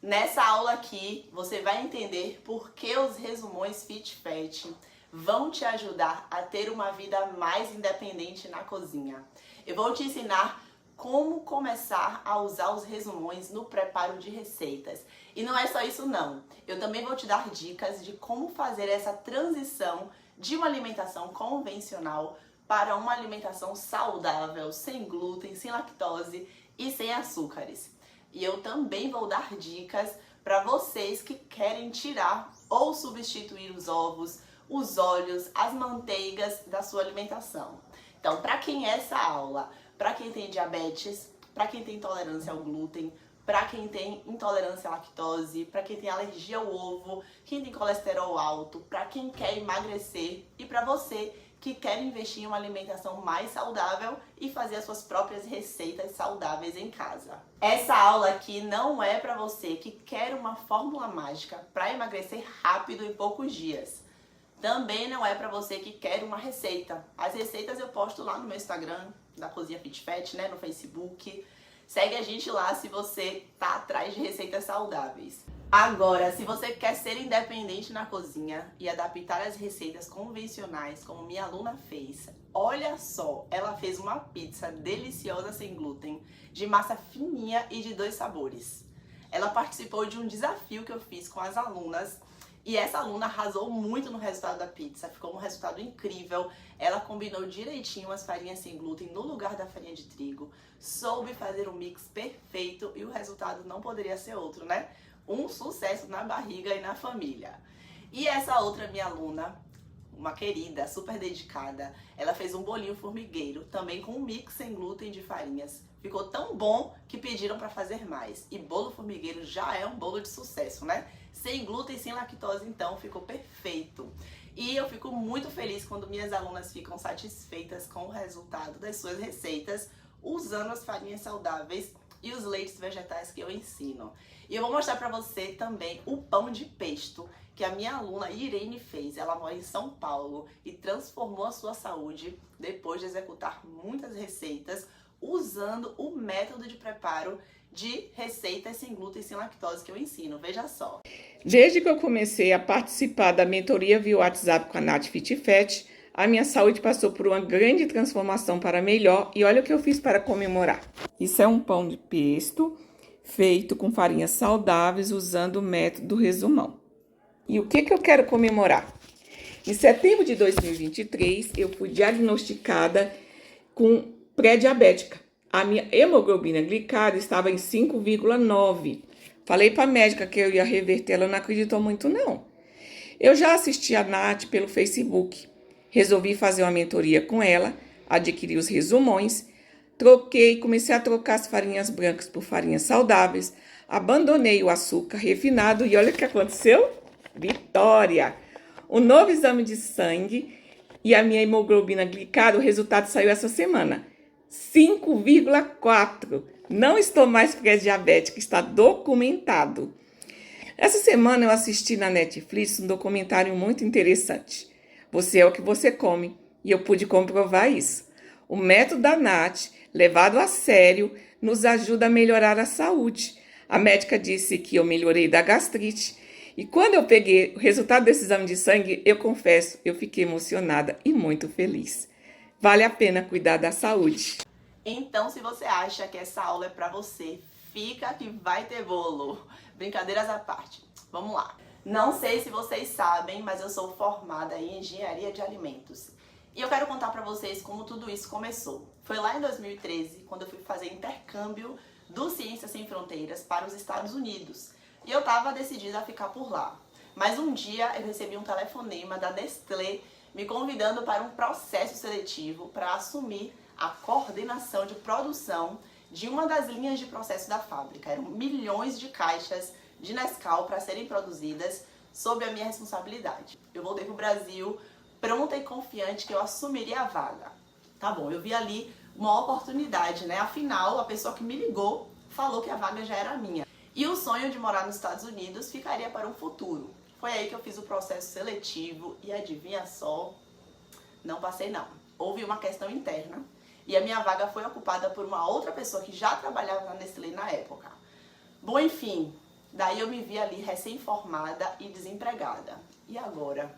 Nessa aula aqui, você vai entender por que os resumões Fit Fat vão te ajudar a ter uma vida mais independente na cozinha. Eu vou te ensinar como começar a usar os resumões no preparo de receitas. E não é só isso não, eu também vou te dar dicas de como fazer essa transição de uma alimentação convencional para uma alimentação saudável, sem glúten, sem lactose e sem açúcares. E eu também vou dar dicas para vocês que querem tirar ou substituir os ovos, os óleos, as manteigas da sua alimentação. Então, para quem é essa aula? Para quem tem diabetes, para quem tem intolerância ao glúten, para quem tem intolerância à lactose, para quem tem alergia ao ovo, quem tem colesterol alto, para quem quer emagrecer e para você que quer investir em uma alimentação mais saudável e fazer as suas próprias receitas saudáveis em casa. Essa aula aqui não é para você que quer uma fórmula mágica para emagrecer rápido em poucos dias. Também não é para você que quer uma receita. As receitas eu posto lá no meu Instagram, da Cozinha Fit Fat, né, no Facebook. Segue a gente lá se você tá atrás de receitas saudáveis. Agora, se você quer ser independente na cozinha e adaptar as receitas convencionais, como minha aluna fez, olha só, ela fez uma pizza deliciosa sem glúten, de massa fininha e de 2 sabores. Ela participou de um desafio que eu fiz com as alunas e essa aluna arrasou muito no resultado da pizza, ficou um resultado incrível. Ela combinou direitinho as farinhas sem glúten no lugar da farinha de trigo, soube fazer um mix perfeito e o resultado não poderia ser outro, né? Um sucesso na barriga e na família. E essa outra minha aluna, uma querida, super dedicada, ela fez um bolinho formigueiro, também com um mix sem glúten de farinhas. Ficou tão bom que pediram para fazer mais. E bolo formigueiro já é um bolo de sucesso, né? Sem glúten e sem lactose, então, ficou perfeito. E eu fico muito feliz quando minhas alunas ficam satisfeitas com o resultado das suas receitas, usando as farinhas saudáveis e os leites vegetais que eu ensino. E eu vou mostrar para você também o pão de pesto que a minha aluna Irene fez. Ela mora em São Paulo e transformou a sua saúde depois de executar muitas receitas usando o método de preparo de receitas sem glúten e sem lactose que eu ensino. Veja só. Desde que eu comecei a participar da mentoria via WhatsApp com a Nath Fit Fat, a minha saúde passou por uma grande transformação para melhor e olha o que eu fiz para comemorar. Isso é um pão de pesto feito com farinhas saudáveis usando o método resumão. E o que eu quero comemorar? Em setembro de 2023, eu fui diagnosticada com pré-diabética. A minha hemoglobina glicada estava em 5,9. Falei para a médica que eu ia reverter, ela não acreditou muito não. Eu já assisti a Nath pelo Facebook. Resolvi fazer uma mentoria com ela, adquiri os resumões, comecei a trocar as farinhas brancas por farinhas saudáveis, abandonei o açúcar refinado e olha o que aconteceu? Vitória! Um novo exame de sangue e a minha hemoglobina glicada, o resultado saiu essa semana. 5,4. Não estou mais pré-diabética, está documentado. Essa semana eu assisti na Netflix um documentário muito interessante. Você é o que você come, e eu pude comprovar isso. O método da Nath, levado a sério, nos ajuda a melhorar a saúde. A médica disse que eu melhorei da gastrite. E quando eu peguei o resultado desse exame de sangue, eu confesso, eu fiquei emocionada e muito feliz. Vale a pena cuidar da saúde. Então, se você acha que essa aula é pra você, fica que vai ter bolo. Brincadeiras à parte. Vamos lá. Não sei se vocês sabem, mas eu sou formada em engenharia de alimentos. E eu quero contar pra vocês como tudo isso começou. Foi lá em 2013, quando eu fui fazer intercâmbio do Ciências Sem Fronteiras para os Estados Unidos. E eu tava decidida a ficar por lá. Mas um dia eu recebi um telefonema da Nestlé me convidando para um processo seletivo para assumir a coordenação de produção de uma das linhas de processo da fábrica. Eram milhões de caixas de Nescau para serem produzidas sob a minha responsabilidade. Eu voltei para o Brasil pronta e confiante que eu assumiria a vaga. Tá bom, eu vi ali uma oportunidade, né? Afinal, a pessoa que me ligou falou que a vaga já era minha. E o sonho de morar nos Estados Unidos ficaria para um futuro. Foi aí que eu fiz o processo seletivo e adivinha só, não passei não. Houve uma questão interna e a minha vaga foi ocupada por uma outra pessoa que já trabalhava na Nestlé na época. Bom, enfim, Daí eu me vi ali recém-formada e desempregada. E agora?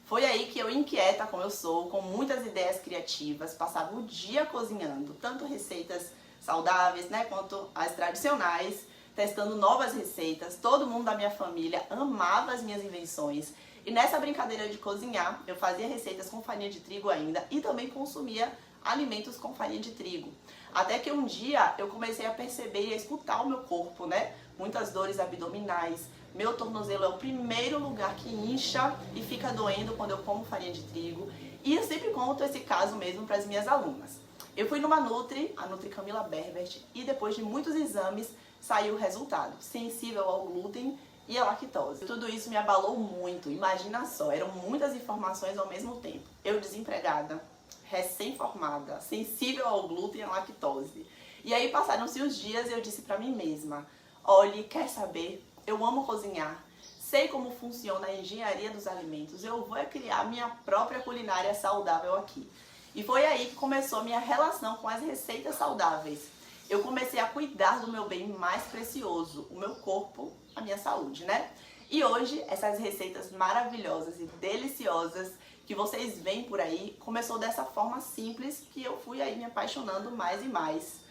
Foi aí que eu, inquieta como eu sou, com muitas ideias criativas, passava o dia cozinhando, tanto receitas saudáveis, né, quanto as tradicionais, testando novas receitas. Todo mundo da minha família amava as minhas invenções. E nessa brincadeira de cozinhar, eu fazia receitas com farinha de trigo ainda e também consumia alimentos com farinha de trigo. Até que um dia eu comecei a perceber e a escutar o meu corpo, né? Muitas dores abdominais. Meu tornozelo é o primeiro lugar que incha e fica doendo quando eu como farinha de trigo. E eu sempre conto esse caso mesmo para as minhas alunas. Eu fui numa Nutri, a Nutri Camila Berbert, e depois de muitos exames saiu o resultado: sensível ao glúten e à lactose. Tudo isso me abalou muito, imagina só, eram muitas informações ao mesmo tempo. Eu desempregada, recém-formada, sensível ao glúten e à lactose. E aí passaram-se os dias e eu disse pra mim mesma: olhe, quer saber? Eu amo cozinhar, sei como funciona a engenharia dos alimentos, eu vou criar minha própria culinária saudável aqui. E foi aí que começou a minha relação com as receitas saudáveis. Eu comecei a cuidar do meu bem mais precioso, o meu corpo, a minha saúde, né? E hoje, essas receitas maravilhosas e deliciosas que vocês veem por aí, começou dessa forma simples que eu fui aí me apaixonando mais e mais.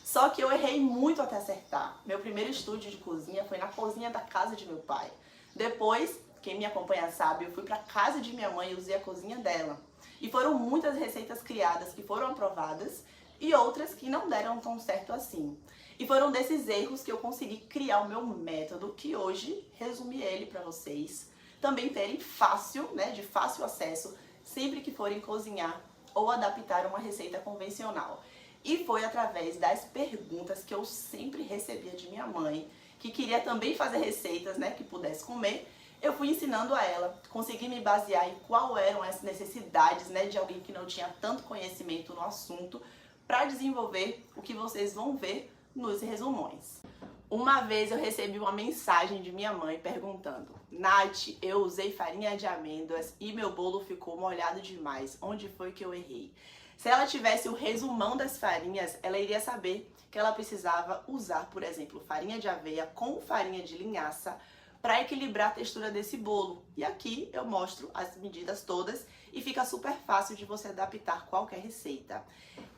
Só que eu errei muito até acertar. Meu primeiro estúdio de cozinha foi na cozinha da casa de meu pai. Depois, quem me acompanha sabe, eu fui para casa de minha mãe e usei a cozinha dela. E foram muitas receitas criadas que foram aprovadas e outras que não deram tão certo assim. E foram desses erros que eu consegui criar o meu método, que hoje resumi ele para vocês também terem fácil, né, de fácil acesso, sempre que forem cozinhar ou adaptar uma receita convencional. E foi através das perguntas que eu sempre recebia de minha mãe, que queria também fazer receitas, né, que pudesse comer. Eu fui ensinando a ela, consegui me basear em qual eram as necessidades, né, de alguém que não tinha tanto conhecimento no assunto, para desenvolver o que vocês vão ver nos resumões. Uma vez eu recebi uma mensagem de minha mãe perguntando: Nath, eu usei farinha de amêndoas e meu bolo ficou molhado demais, onde foi que eu errei? Se ela tivesse o resumão das farinhas, ela iria saber que ela precisava usar, por exemplo, farinha de aveia com farinha de linhaça para equilibrar a textura desse bolo. E aqui eu mostro as medidas todas e fica super fácil de você adaptar qualquer receita.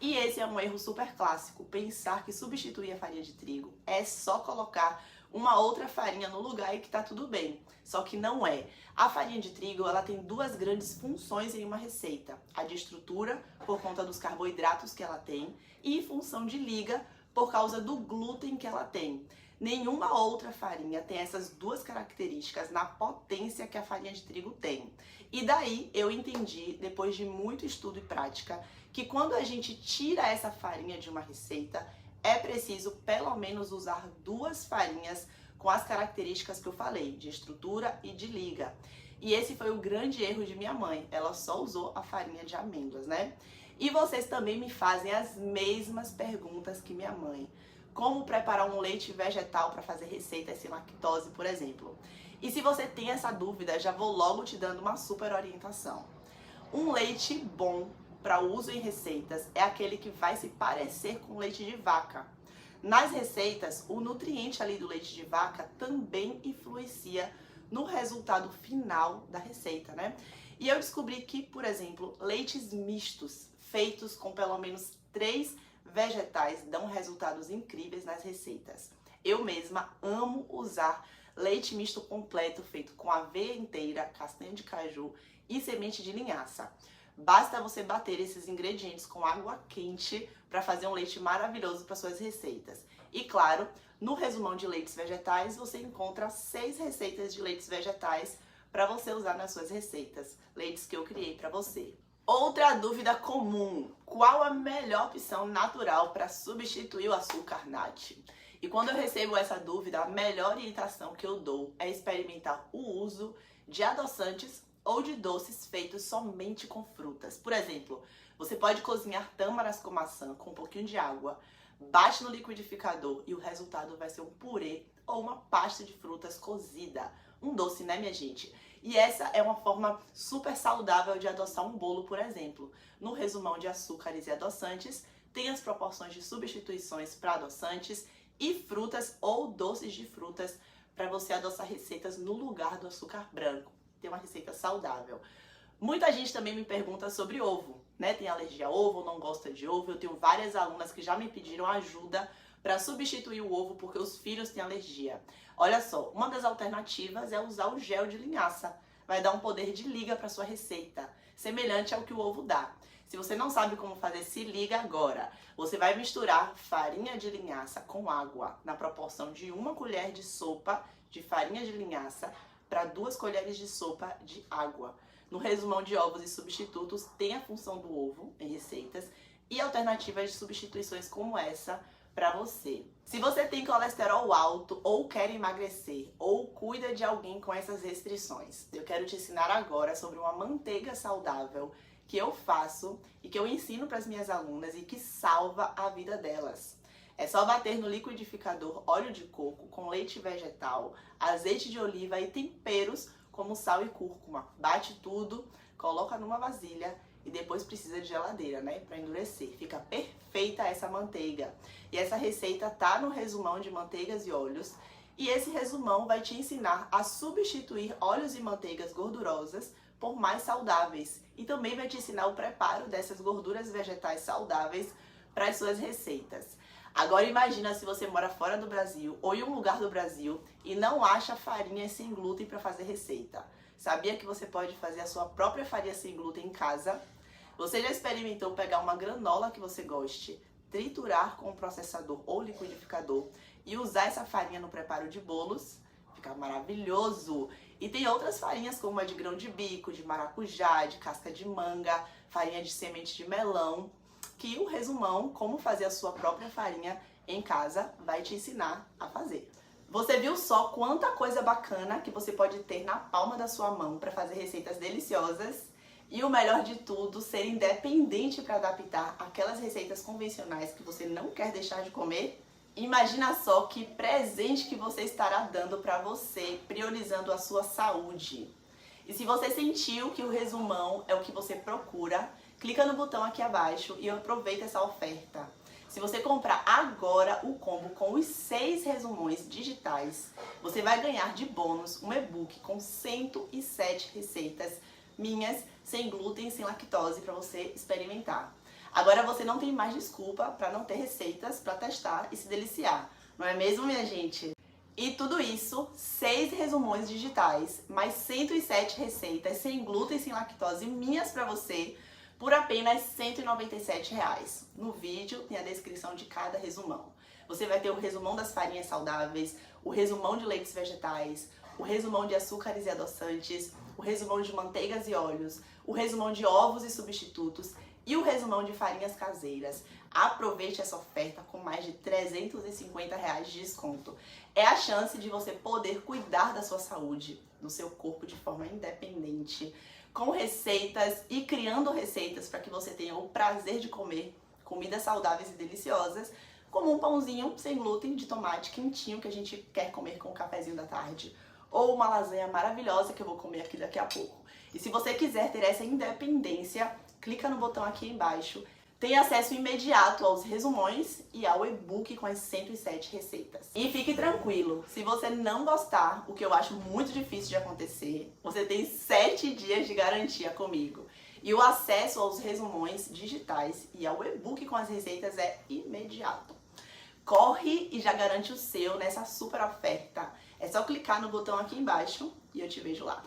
E esse é um erro super clássico, pensar que substituir a farinha de trigo é só colocar uma outra farinha no lugar e que tá tudo bem. Só que não é. A farinha de trigo, ela tem duas grandes funções em uma receita: a de estrutura, por conta dos carboidratos que ela tem, e função de liga, por causa do glúten que ela tem. Nenhuma outra farinha tem essas duas características na potência que a farinha de trigo tem. E daí eu entendi, depois de muito estudo e prática, que quando a gente tira essa farinha de uma receita, é preciso pelo menos usar duas farinhas com as características que eu falei, de estrutura e de liga. E esse foi o grande erro de minha mãe, ela só usou a farinha de amêndoas, né? E vocês também me fazem as mesmas perguntas que minha mãe. Como preparar um leite vegetal para fazer receitas sem lactose, por exemplo. E se você tem essa dúvida, já vou logo te dando uma super orientação. Um leite bom para uso em receitas é aquele que vai se parecer com leite de vaca. Nas receitas, o nutriente ali do leite de vaca também influencia no resultado final da receita, né? E eu descobri que, por exemplo, leites mistos, feitos com pelo menos 3 vegetais, dão resultados incríveis nas receitas. Eu mesma amo usar leite misto completo feito com aveia inteira, castanha de caju e semente de linhaça. Basta você bater esses ingredientes com água quente para fazer um leite maravilhoso para suas receitas. E claro, no resumão de leites vegetais você encontra 6 receitas de leites vegetais para você usar nas suas receitas, leites que eu criei para você. Outra dúvida comum: qual a melhor opção natural para substituir o açúcar, Nath? E quando eu recebo essa dúvida, a melhor orientação que eu dou é experimentar o uso de adoçantes ou de doces feitos somente com frutas. Por exemplo, você pode cozinhar tâmaras com maçã com um pouquinho de água, bate no liquidificador e o resultado vai ser um purê ou uma pasta de frutas cozida. Um doce, né, minha gente? E essa é uma forma super saudável de adoçar um bolo, por exemplo. No resumão de açúcares e adoçantes, tem as proporções de substituições para adoçantes e frutas ou doces de frutas para você adoçar receitas no lugar do açúcar branco. Ter uma receita saudável. Muita gente também me pergunta sobre ovo, né? Tem alergia a ovo, não gosta de ovo. Eu tenho várias alunas que já me pediram ajuda para substituir o ovo porque os filhos têm alergia. Olha só, uma das alternativas é usar o gel de linhaça. Vai dar um poder de liga para sua receita, semelhante ao que o ovo dá. Se você não sabe como fazer, se liga agora. Você vai misturar farinha de linhaça com água na proporção de 1 colher de sopa de farinha de linhaça para 2 colheres de sopa de água. No resumão de ovos e substitutos tem a função do ovo em receitas e alternativas de substituições como essa para você. Se você tem colesterol alto ou quer emagrecer ou cuida de alguém com essas restrições, eu quero te ensinar agora sobre uma manteiga saudável que eu faço e que eu ensino para as minhas alunas e que salva a vida delas. É só bater no liquidificador óleo de coco com leite vegetal, azeite de oliva e temperos como sal e cúrcuma. Bate tudo, coloca numa vasilha e depois precisa de geladeira, né, para endurecer. Fica perfeita essa manteiga. E essa receita tá no resumão de manteigas e óleos. E esse resumão vai te ensinar a substituir óleos e manteigas gordurosas por mais saudáveis. E também vai te ensinar o preparo dessas gorduras vegetais saudáveis para as suas receitas. Agora imagina se você mora fora do Brasil ou em um lugar do Brasil e não acha farinha sem glúten para fazer receita. Sabia que você pode fazer a sua própria farinha sem glúten em casa? Você já experimentou pegar uma granola que você goste, triturar com um processador ou liquidificador e usar essa farinha no preparo de bolos? Fica maravilhoso! E tem outras farinhas como a de grão de bico, de maracujá, de casca de manga, farinha de semente de melão, que o resumão, como fazer a sua própria farinha em casa, vai te ensinar a fazer. Você viu só quanta coisa bacana que você pode ter na palma da sua mão para fazer receitas deliciosas? E o melhor de tudo, ser independente para adaptar aquelas receitas convencionais que você não quer deixar de comer? Imagina só que presente que você estará dando para você, priorizando a sua saúde. E se você sentiu que o resumão é o que você procura, clica no botão aqui abaixo e aproveita essa oferta. Se você comprar agora o combo com os 6 resumões digitais, você vai ganhar de bônus um e-book com 107 receitas minhas, sem glúten, sem lactose, para você experimentar. Agora você não tem mais desculpa para não ter receitas para testar e se deliciar, não é mesmo, minha gente? E tudo isso, 6 resumões digitais, mais 107 receitas sem glúten e sem lactose minhas para você, por apenas R$ 197. No vídeo tem a descrição de cada resumão. Você vai ter o resumão das farinhas saudáveis, o resumão de leites vegetais, o resumão de açúcares e adoçantes, o resumão de manteigas e óleos, o resumão de ovos e substitutos e o resumão de farinhas caseiras. Aproveite essa oferta com mais de R$ 350 de desconto. É a chance de você poder cuidar da sua saúde, do seu corpo de forma independente, com receitas e criando receitas para que você tenha o prazer de comer comidas saudáveis e deliciosas, como um pãozinho sem glúten de tomate quentinho que a gente quer comer com um cafezinho da tarde, ou uma lasanha maravilhosa que eu vou comer aqui daqui a pouco. E se você quiser ter essa independência, clica no botão aqui embaixo. Tem acesso imediato aos resumões e ao e-book com as 107 receitas. E fique tranquilo, se você não gostar, o que eu acho muito difícil de acontecer, você tem 7 dias de garantia comigo. E o acesso aos resumões digitais e ao e-book com as receitas é imediato. Corre e já garante o seu nessa super oferta. É só clicar no botão aqui embaixo e eu te vejo lá.